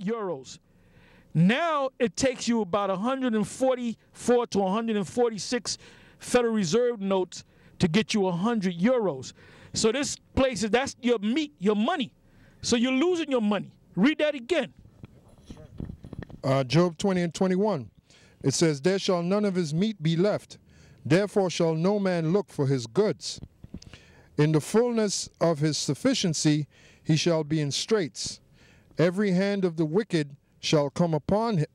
euros. Now it takes you about 144 to 146 Federal Reserve notes to get you 100 euros. So this place is, that's your meat, your money. So you're losing your money. Read that again. Job 20 and 21. It says, there shall none of his meat be left. Therefore shall no man look for his goods. In the fullness of his sufficiency he shall be in straits. Every hand of the wicked shall come upon him.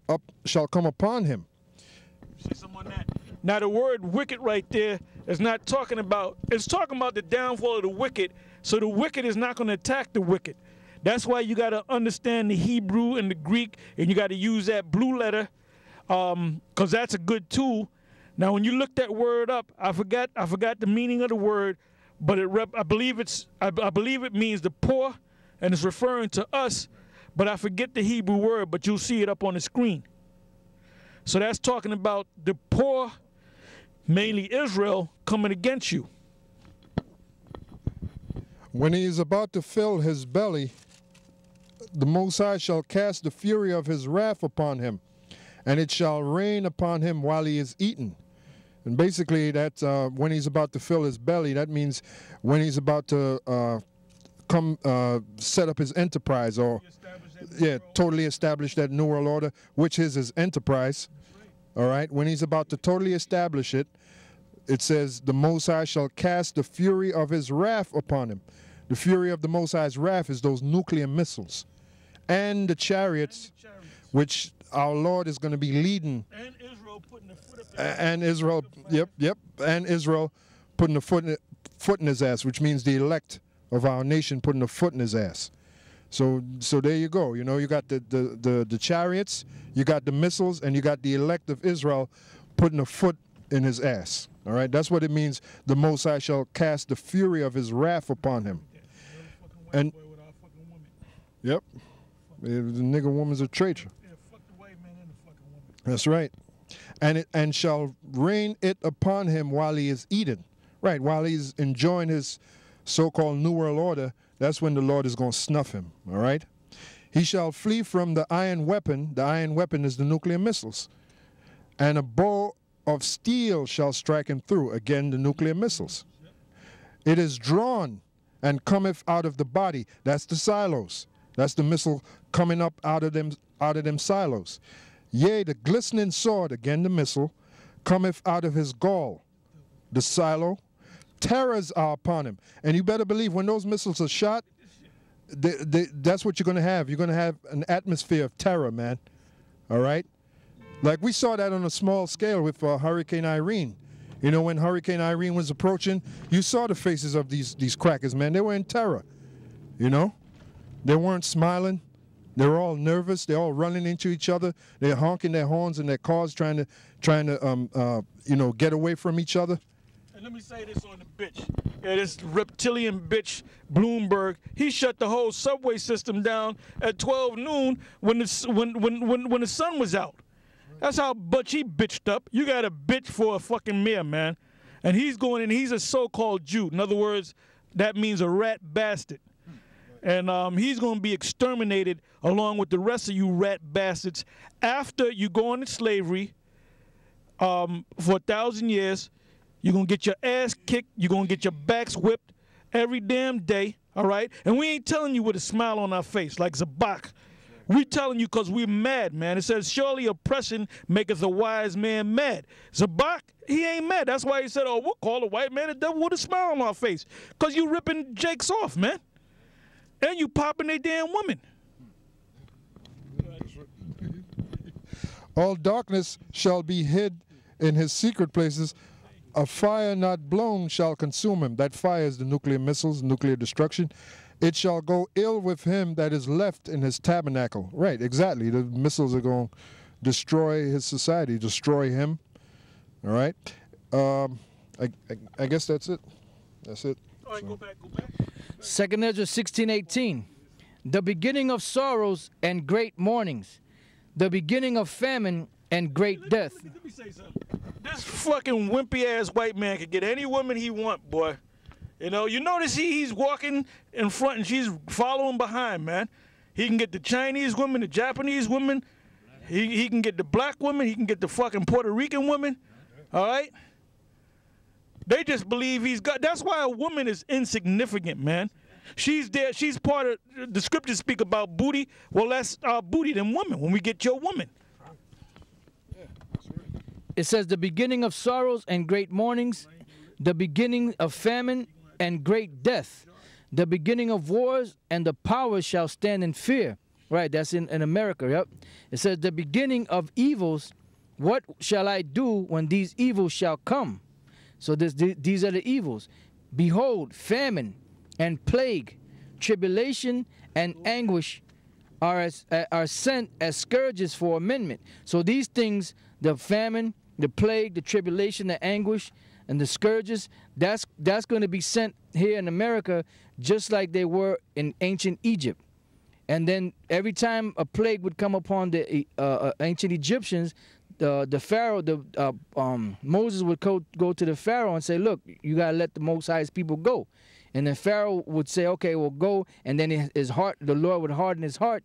See some on that. Now the word wicked right there is not talking about, it's talking about the downfall of the wicked. So the wicked is not going to attack the wicked. That's why you got to understand the Hebrew and the Greek, and you got to use that blue letter, because that's a good tool. Now when you look that word up, I forgot the meaning of the word, but I believe it means the poor, and it's referring to us, but I forget the Hebrew word, but you'll see it up on the screen. So that's talking about the poor, mainly Israel, coming against you. When he is about to fill his belly, the Most High shall cast the fury of his wrath upon him, and it shall rain upon him while he is eaten. And basically, that's when he's about to fill his belly, that means when he's about to set up his enterprise, or totally establish that New World Order, which is his enterprise. All right, when he's about to totally establish it, it says the Most High shall cast the fury of his wrath upon him. The fury of the Most High's wrath is those nuclear missiles and the chariots, which our Lord is going to be leading. And Israel putting the foot up. And Israel, and Israel putting the foot in his ass, which means the elect of our nation putting the foot in his ass. So there you go. You know, you got the chariots, you got the missiles, and you got the elect of Israel putting a foot in his ass. All right, that's what it means. The Most High shall cast the fury of his wrath upon him. And yep, the nigger woman's a traitor. That's right. And shall rain it upon him while he is eating. Right, while he's enjoying his so-called New World Order, that's when the Lord is going to snuff him. All right. He shall flee from the iron weapon. The iron weapon is the nuclear missiles. And a bow of steel shall strike him through. Again, the nuclear missiles. It is drawn and cometh out of the body. That's the silos. That's the missile coming up out of them silos. Yea, the glistening sword, again the missile, cometh out of his gall. The silo. Terrors are upon him. And you better believe when those missiles are shot, that's what you're going to have. You're going to have an atmosphere of terror, man. All right? Like we saw that on a small scale with Hurricane Irene. You know, when Hurricane Irene was approaching, you saw the faces of these crackers, man. They were in terror, you know? They weren't smiling. They were all nervous. They're all running into each other. They're honking their horns in their cars trying to you know, get away from each other. And let me say this on the bitch. Yeah, this reptilian bitch, Bloomberg, he shut the whole subway system down at 12 noon when the sun was out. That's how much he bitched up. You got a bitch for a fucking mayor, man. And he's going in, he's a so-called Jew. In other words, that means a rat bastard. And he's going to be exterminated along with the rest of you rat bastards after you go into slavery for 1,000 years. You're going to get your ass kicked. You're going to get your backs whipped every damn day, all right? And we ain't telling you with a smile on our face like Zabak. We telling you because we're mad, man. It says, surely oppression maketh a wise man mad. Zabak, he ain't mad. That's why he said, oh, we'll call a white man a devil with a smile on our face. Because you ripping Jakes off, man. And you popping a damn woman. All darkness shall be hid in his secret places. A fire not blown shall consume him. That fire is the nuclear missiles, nuclear destruction. It shall go ill with him that is left in his tabernacle. Right, exactly. The missiles are going to destroy his society, destroy him. All right. I guess that's it. That's it. All right, go back. 2nd Esdras 16:18. The beginning of sorrows and great mournings. The beginning of famine and great death. Let me say something. This fucking wimpy ass white man can get any woman he want, boy. You notice he's walking in front and she's following behind, man. He can get the Chinese women, the Japanese women. He can get the black women. He can get the fucking Puerto Rican women. All right? They just believe he's God. That's why a woman is insignificant, man. She's there. She's part of the scriptures speak about booty. Well, that's our booty than woman when we get your woman. It says the beginning of sorrows and great mournings, the beginning of famine and great death, the beginning of wars, and the powers shall stand in fear. Right, that's in America, yep. It says the beginning of evils, what shall I do when these evils shall come? So these are the evils. Behold, famine and plague, tribulation and anguish are sent as scourges for amendment. So these things, the famine, the plague, the tribulation, the anguish, and the scourges, that's going to be sent here in America just like they were in ancient Egypt. And then every time a plague would come upon the ancient Egyptians, the Pharaoh, Moses would go to the Pharaoh and say, look, you got to let the Most High's people go. And then Pharaoh would say, okay, well, go. And then his heart, the Lord would harden his heart,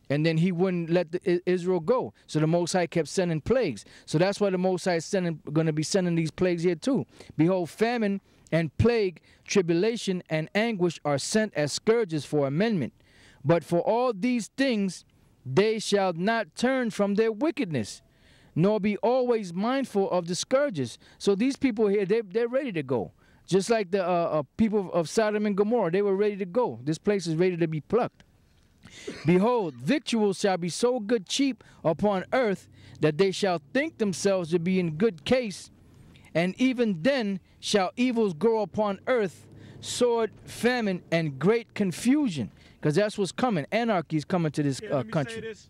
and then he wouldn't let Israel go. So the Most High kept sending plagues. So that's why the Most High is going to be sending these plagues here too. Behold, famine and plague, tribulation and anguish are sent as scourges for amendment. But for all these things, they shall not turn from their wickedness, nor be always mindful of the scourges. So these people here, they're ready to go. Just like the people of Sodom and Gomorrah, they were ready to go. This place is ready to be plucked. Behold, victuals shall be so good cheap upon earth that they shall think themselves to be in good case, and even then shall evils grow upon earth, sword, famine, and great confusion. Because that's what's coming. Anarchy is coming to this country. Say this.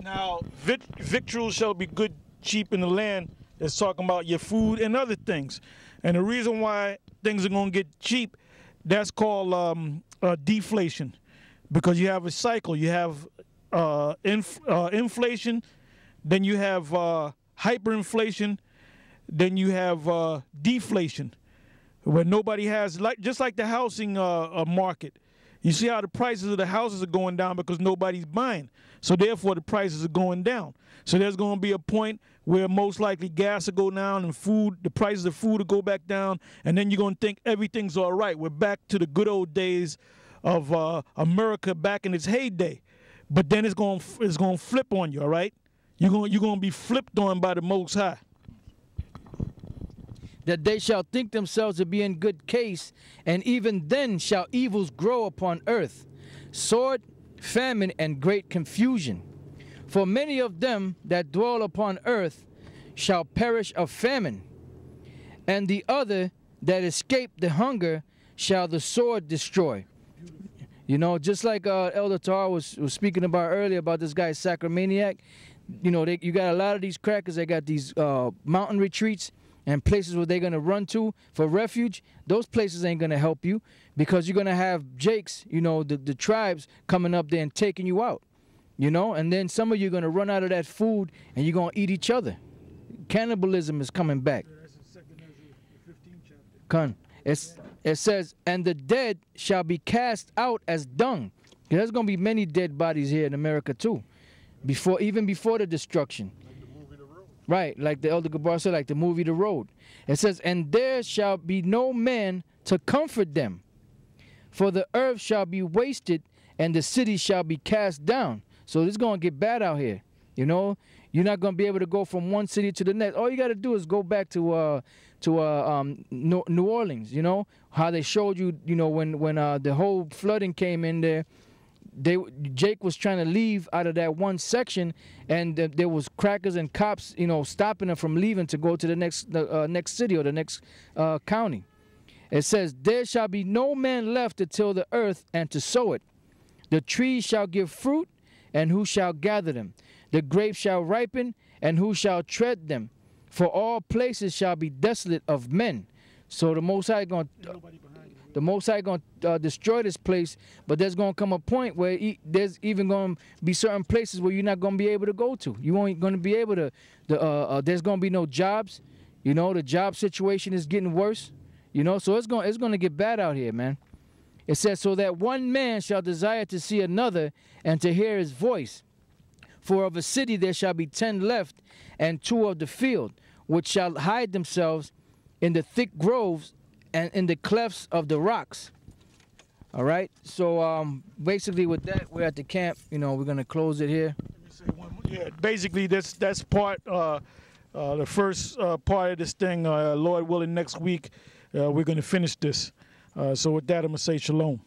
Now, victuals shall be good, cheap in the land. It's talking about your food and other things. And the reason why things are going to get cheap, that's called deflation. Because you have a cycle. You have inflation, then you have hyperinflation, then you have deflation. When nobody has, just like the housing market. You see how the prices of the houses are going down because nobody's buying. So therefore the prices are going down. So there's going to be a point where most likely gas will go down and the prices of food will go back down, and then you're going to think everything's all right. We're back to the good old days of America back in its heyday. But then it's going to flip on you, all right? You're going to be flipped on by the Most High. That they shall think themselves to be in good case, and even then shall evils grow upon earth, sword, famine, and great confusion. For many of them that dwell upon earth shall perish of famine, and the other that escape the hunger shall the sword destroy. You know, just like Elder Tar was speaking about earlier about this guy Sacramaniac. You know, you got a lot of these crackers. They got these mountain retreats and places where they're going to run to for refuge. Those places ain't going to help you because you're going to have Jakes, you know, the tribes coming up there and taking you out, you know, and then some of you are going to run out of that food and you're going to eat each other. Cannibalism is coming back. That's in 2 Ezra 15 chapter. It says, and the dead shall be cast out as dung. There's going to be many dead bodies here in America too, even before the destruction. Right, like the Elder Gabar said, like the movie The Road. It says, and there shall be no man to comfort them, for the earth shall be wasted, and the city shall be cast down. So it's going to get bad out here. You know, you're not going to be able to go from one city to the next. All you got to do is go back to New Orleans. You know how they showed you. You know when the whole flooding came in there. Jake was trying to leave out of that one section, and there was crackers and cops, you know, stopping him from leaving to go to the next city or the next county. It says, there shall be no man left to till the earth and to sow it. The trees shall give fruit, and who shall gather them? The grapes shall ripen, and who shall tread them? For all places shall be desolate of men. So the Most High going to destroy this place, but there's going to come a point where there's even going to be certain places where you're not going to be able to go to. You ain't going to be able to, there's going to be no jobs. You know, the job situation is getting worse. You know, so it's going to get bad out here, man. It says, so that one man shall desire to see another and to hear his voice. For of a city there shall be 10 left, and 2 of the field, which shall hide themselves in the thick groves and in the clefts of the rocks. All right. So basically with that, we're at the camp. You know, we're going to close it here. Let me say one more. Yeah, basically that's part, the first part of this thing. Lord willing, next week we're going to finish this. So with that, I'm going to say shalom.